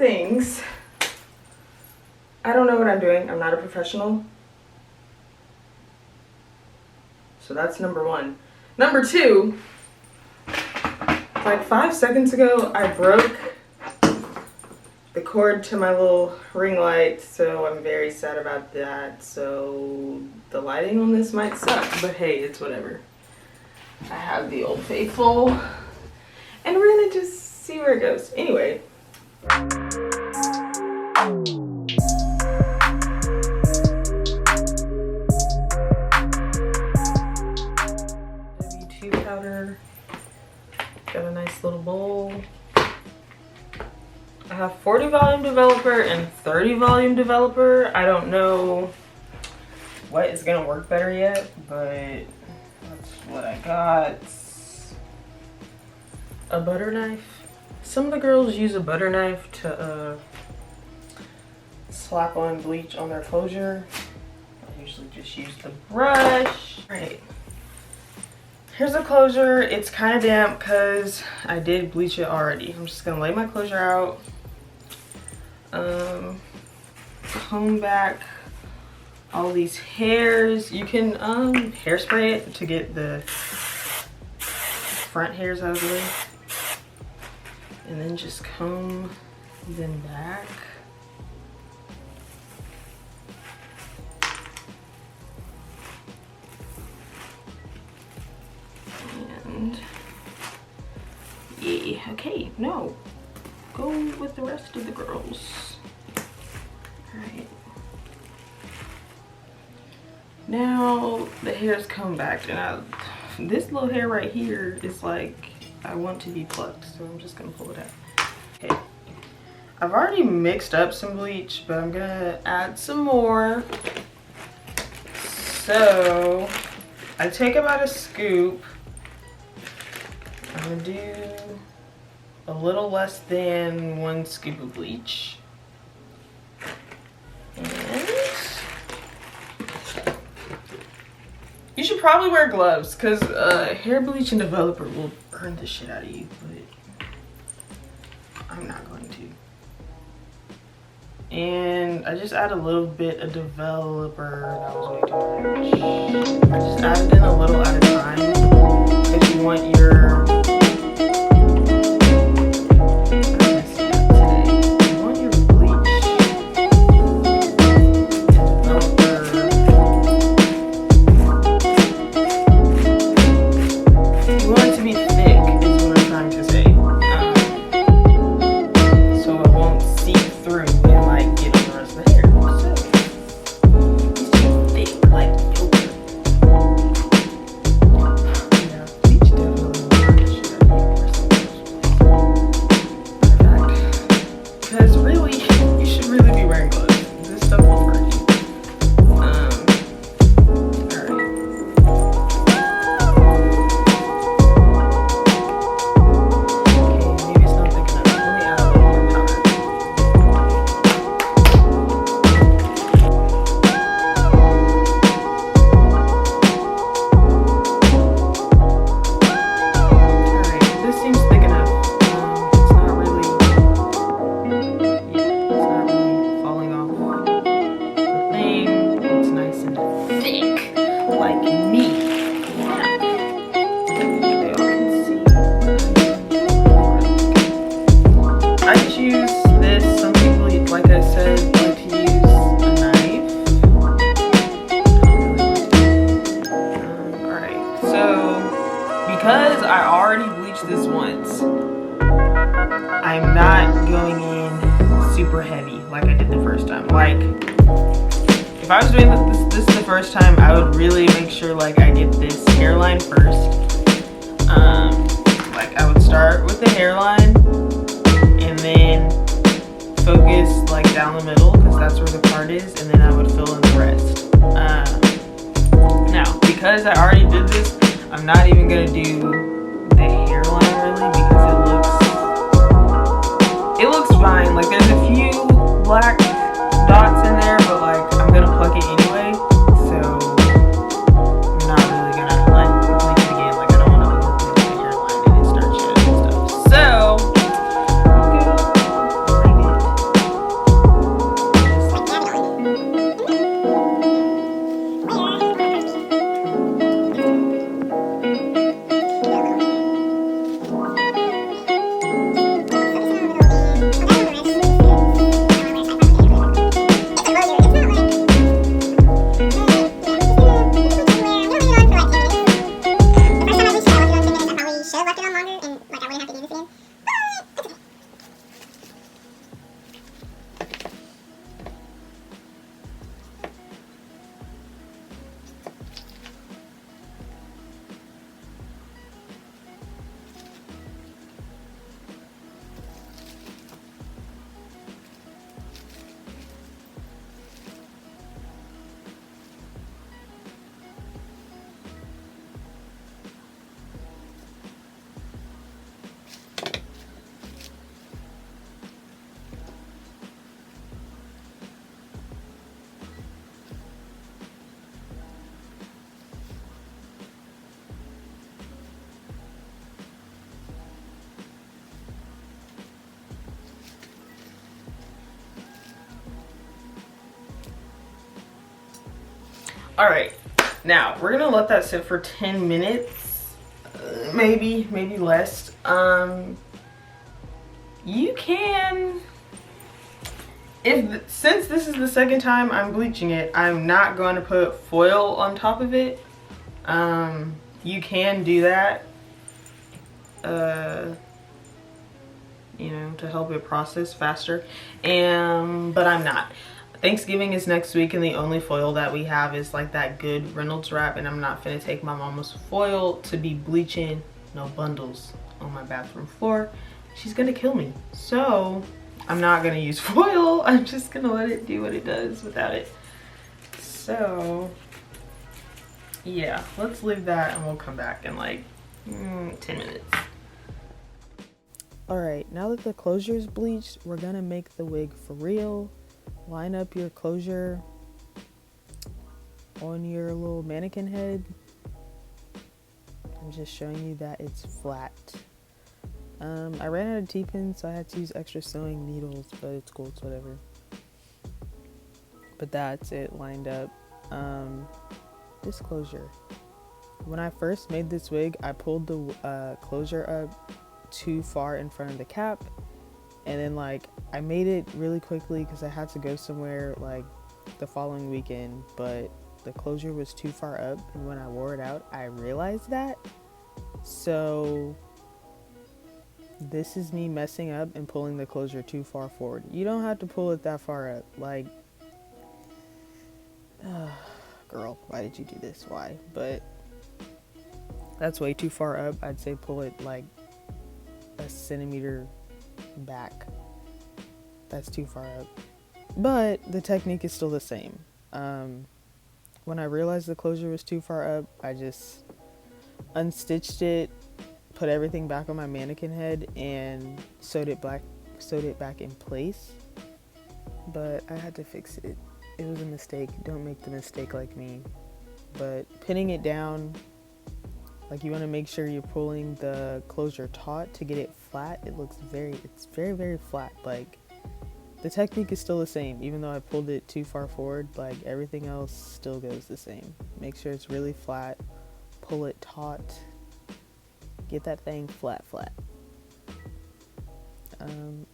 things. I don't know what I'm doing. I'm not a professional. So that's number one. Number two, like 5 seconds ago, I broke the cord to my little ring light, so I'm very sad about that. So the lighting on this might suck, but hey, it's whatever. I have the Old Faithful, and we're gonna just see where it goes. Anyway. W2 powder. Got a nice little bowl. I have 40 volume developer and 30 volume developer. I don't know what is gonna work better yet, but that's what I got. A butter knife. Some of the girls use a butter knife to slap on bleach on their closure. I usually just use the brush. All right. Here's the closure. It's kind of damp because I did bleach it already. I'm just gonna lay my closure out. Comb back all these hairs. You can hairspray it to get the front hairs out of the way. And then just comb them back. And yeah, okay, no. Go with the rest of the girls. Alright. Now the hair's come back, and this little hair right here is like, I want to be plucked, so I'm just gonna pull it out. Okay. I've already mixed up some bleach, but I'm gonna add some more. So I take about a scoop. I'm gonna do a little less than 1 scoop of bleach. And you should probably wear gloves, because hair bleach and developer will burn the shit out of you, but I'm not going to. And I just add a little bit of developer. That was way too much. I just added in a little at a time, because you want your because I already bleached this once, I'm not going in super heavy like I did the first time. Like, if I was doing this the first time, I would really make sure like I get this hairline first. Like I would start with the hairline and then focus like down the middle, because that's where the part is, and then I would fill in the rest. Now, because I already did this, I'm not even gonna do the hairline really, because it looks fine. Like there's a few black dots in there, but like I'm gonna pluck it anyway, so I'm not really gonna like bleach it again. Like I don't want to overbleach the hairline and it start shedding and stuff. So I'm gonna wind it. All right, now we're gonna let that sit for 10 minutes, maybe less. You can, since this is the second time I'm bleaching it, I'm not going to put foil on top of it. You can do that, you know, to help it process faster, but I'm not. Thanksgiving is next week, and the only foil that we have is like that good Reynolds wrap, and I'm not gonna take my mama's foil to be bleaching no bundles on my bathroom floor. She's gonna kill me. So I'm not gonna use foil. I'm just gonna let it do what it does without it. So yeah, let's leave that and we'll come back in like 10 minutes. All right, now that the closure is bleached, we're gonna make the wig for real. Line up your closure on your little mannequin head. I'm just showing you that it's flat. I ran out of T-pins, so I had to use extra sewing needles, but it's cool, it's whatever. But that's it lined up. Disclosure. When I first made this wig, I pulled the closure up too far in front of the cap, and then like I made it really quickly because I had to go somewhere like the following weekend, but the closure was too far up, and when I wore it out I realized that. So this is me messing up and pulling the closure too far forward. You don't have to pull it that far up. Like, girl, why did you do this? Why? But that's way too far up. I'd say pull it like a centimeter back. That's too far up. But the technique is still the same. When I realized the closure was too far up, I just unstitched it, put everything back on my mannequin head, and sewed it back in place. But I had to fix it. It was a mistake. Don't make the mistake like me. But pinning it down, like you want to make sure you're pulling the closure taut to get it flat. It's very, very flat. Like, the technique is still the same, even though I pulled it too far forward. Like, everything else still goes the same. Make sure it's really flat, pull it taut, get that thing flat.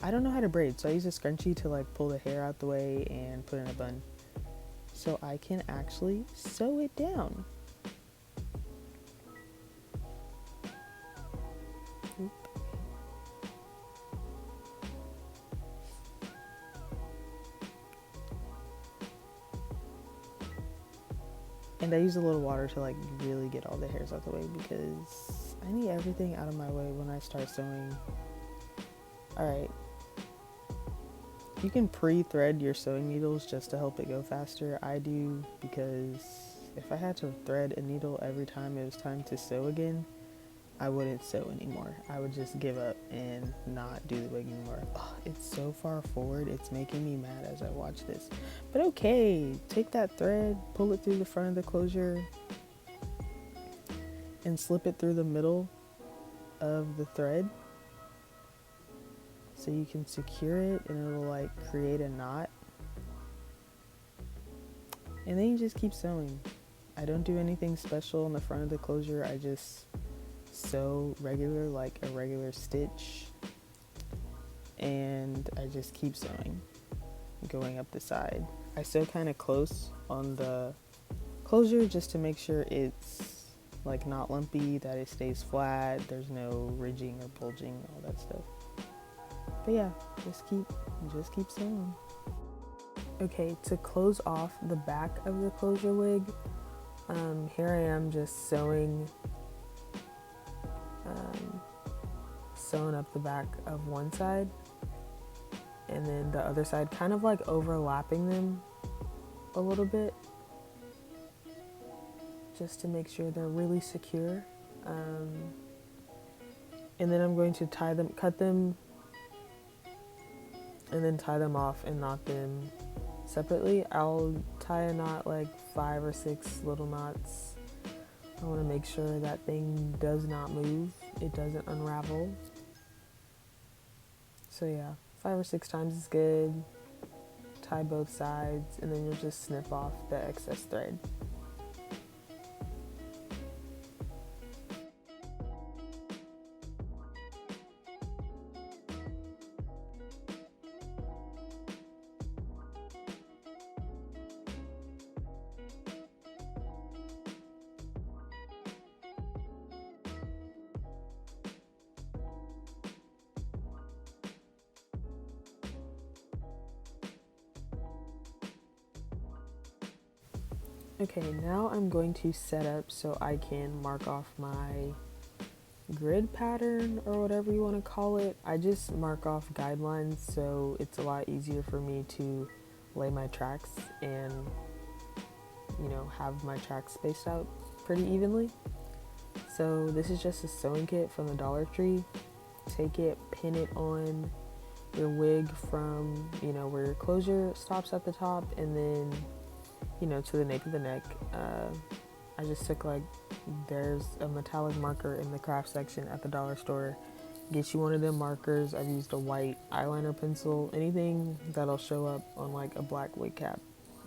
I don't know how to braid, so I use a scrunchie to like pull the hair out the way and put in a bun, so I can actually sew it down. Oop. And I use a little water to like really get all the hairs out the way, because I need everything out of my way when I start sewing. Alright, you can pre-thread your sewing needles just to help it go faster. I do, because if I had to thread a needle every time it was time to sew again, I wouldn't sew anymore. I would just give up and not do the wig anymore. Oh, it's so far forward, it's making me mad as I watch this. But okay, take that thread, pull it through the front of the closure, and slip it through the middle of the thread, so you can secure it and it'll like create a knot. And then you just keep sewing. I don't do anything special on the front of the closure. I just sew regular, like a regular stitch, and I just keep sewing, going up the side. I sew kind of close on the closure just to make sure it's like not lumpy, that it stays flat, there's no ridging or bulging, all that stuff. But yeah, just keep sewing. Okay, to close off the back of the closure wig, here I am just sewing up the back of one side, and then the other side, kind of like overlapping them a little bit, just to make sure they're really secure. And then I'm going to cut them, and then tie them off and knot them separately. I'll tie a knot, like 5 or 6 little knots. I want to make sure that thing does not move, it doesn't unravel. So yeah, 5 or 6 times is good. Tie both sides, and then you'll just snip off the excess thread. Okay, now I'm going to set up so I can mark off my grid pattern or whatever you want to call it. I just mark off guidelines so it's a lot easier for me to lay my tracks and, you know, have my tracks spaced out pretty evenly. So this is just a sewing kit from the Dollar Tree. Take it, pin it on your wig from, you know, where your closure stops at the top, and then, you know, to the nape of the neck. I just took, like, there's a metallic marker in the craft section at the dollar store. Get you one of them markers. I've used a white eyeliner pencil. Anything that'll show up on like a black wig cap,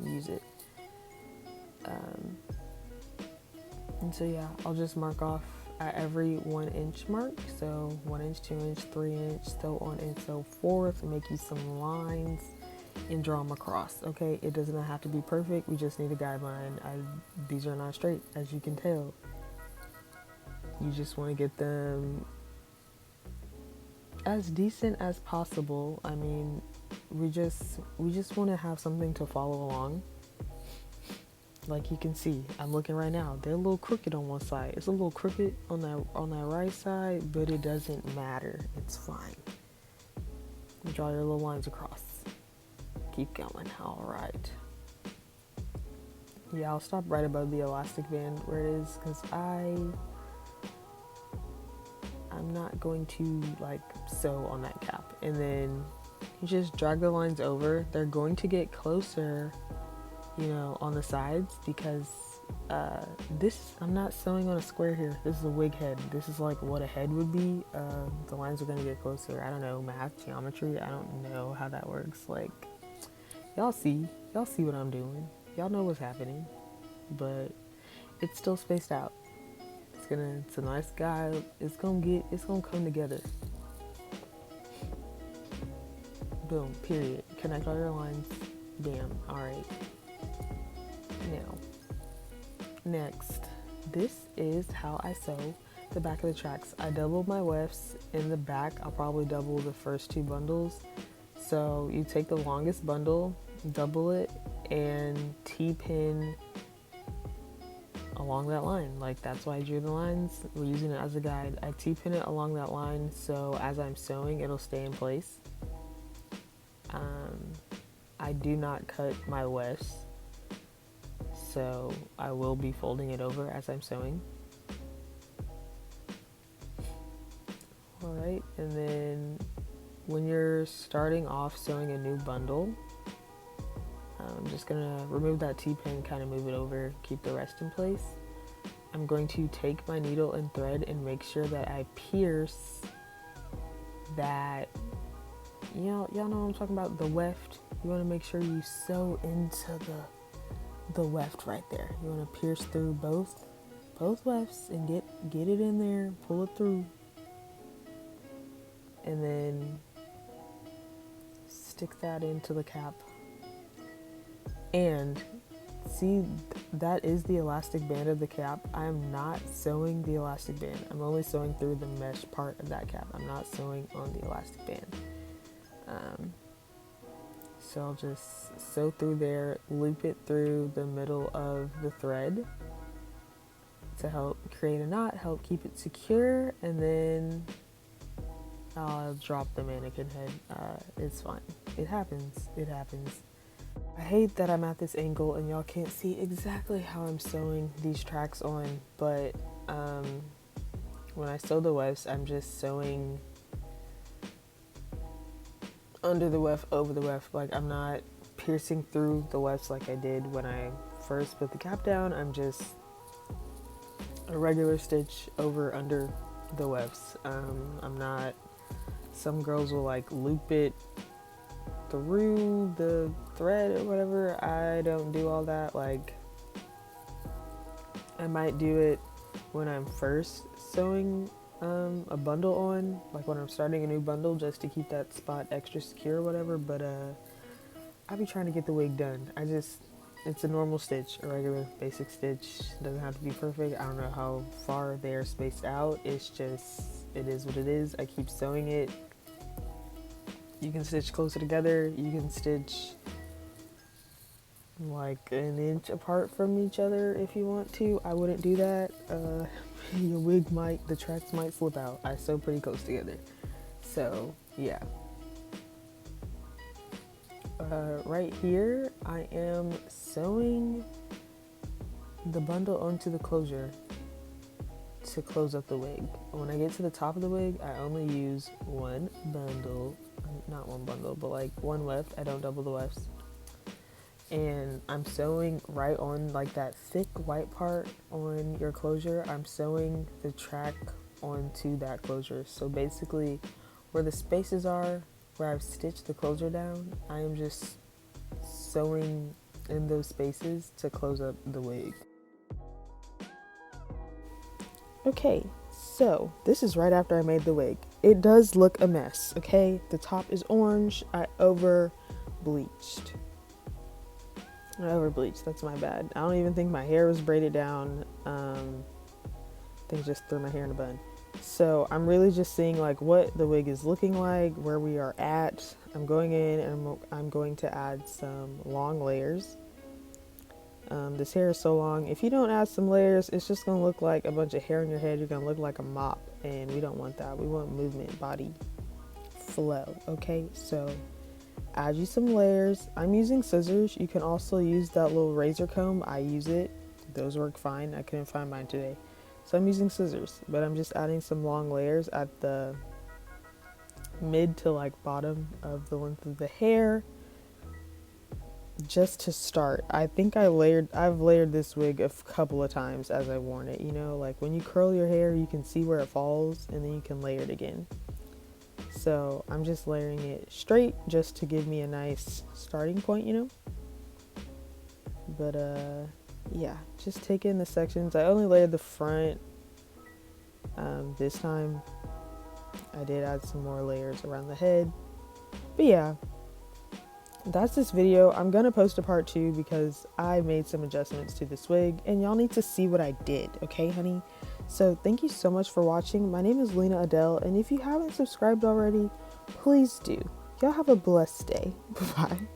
use it. And so yeah, I'll just mark off at every 1 inch mark. So 1 inch, 2 inch, 3 inch, so on and so forth. Make you some lines and draw them across. Okay, it does not have to be perfect. We just need a guideline. These are not straight, as you can tell. You just want to get them as decent as possible. I mean, we just want to have something to follow along. Like you can see, I'm looking right now. They're a little crooked on one side. It's a little crooked on that right side, but it doesn't matter. It's fine. Draw your little lines across. Keep going. All right. Yeah, I'll stop right above the elastic band where it is, because I'm not going to like sew on that cap. And then you just drag the lines over. They're going to get closer, you know, on the sides, because I'm not sewing on a square here. This is a wig head. This is like what a head would be. The lines are going to get closer. I don't know, math, geometry. I don't know how that works. Like, y'all see what I'm doing. Y'all know what's happening, but it's still spaced out. It's a nice guy. It's gonna come together. Boom, period. Connect all your lines. Bam. All right. Now, next, this is how I sew the back of the tracks. I doubled my wefts in the back. I'll probably double the first 2 bundles. So you take the longest bundle, double it, and T-pin along that line. Like, that's why I drew the lines. We're using it as a guide. I T-pin it along that line, so as I'm sewing, it'll stay in place. I do not cut my wefts, so I will be folding it over as I'm sewing. Alright, and then when you're starting off sewing a new bundle, I'm just gonna remove that T-pin, kind of move it over, keep the rest in place. I'm going to take my needle and thread and make sure that I pierce that, y'all know what I'm talking about, the weft. You want to make sure you sew into the weft right there. You want to pierce through both wefts and get it in there, pull it through, and then stick that into the cap. And see, that is the elastic band of the cap. I am not sewing the elastic band. I'm only sewing through the mesh part of that cap. I'm not sewing on the elastic band. So I'll just sew through there, loop it through the middle of the thread to help create a knot, help keep it secure, and then I'll drop the mannequin head. It's fine. It happens. I hate that I'm at this angle and y'all can't see exactly how I'm sewing these tracks on, but when I sew the wefts, I'm just sewing under the weft, over the weft. Like, I'm not piercing through the wefts like I did when I first put the cap down. I'm just a regular stitch over under the wefts. I'm not, some girls will like loop it through the thread or whatever. I don't do all that. Like, I might do it when I'm first sewing a bundle on, like when I'm starting a new bundle, just to keep that spot extra secure or whatever, but I be trying to get the wig done. It's a normal stitch, a regular basic stitch. Doesn't have to be perfect. I don't know how far they're spaced out. It's just, it is what it is. I keep sewing it. You can stitch closer together. You can stitch like an inch apart from each other if you want to. I wouldn't do that. Your wig might, the tracks might slip out. I sew pretty close together. So yeah. Right here, I am sewing the bundle onto the closure to close up the wig. When I get to the top of the wig, I only use one bundle, not one bundle, but like one weft. I don't double the wefts. And I'm sewing right on like that thick white part on your closure. I'm sewing the track onto that closure. So basically where the spaces are, where I've stitched the closure down, I am just sewing in those spaces to close up the wig. Okay, so this is right after I made the wig. It does look a mess, okay? The top is orange. I over bleached, that's my bad. I don't even think my hair was braided down. I think I just threw my hair in a bun. So I'm really just seeing like what the wig is looking like, where we are at. I'm going in and I'm going to add some long layers. This hair is so long. If you don't add some layers, it's just going to look like a bunch of hair on your head. You're going to look like a mop, and we don't want that. We want movement, body, flow. Okay, so add you some layers. I'm using scissors. You can also use that little razor comb. I use it. Those work fine. I couldn't find mine today. So I'm using scissors, but I'm just adding some long layers at the mid to like bottom of the length of the hair. Just to start. I think I've layered this wig a couple of times as I've worn it. You know, like when you curl your hair, you can see where it falls and then you can layer it again. So I'm just layering it straight just to give me a nice starting point, you know. But yeah, just take in the sections. I only layered the front this time. I did add some more layers around the head. But yeah, that's this video. I'm gonna post a part 2 because I made some adjustments to this wig and y'all need to see what I did, okay honey? So thank you so much for watching. My name is Lena Adele, and if you haven't subscribed already, please do. Y'all have a blessed day. Bye.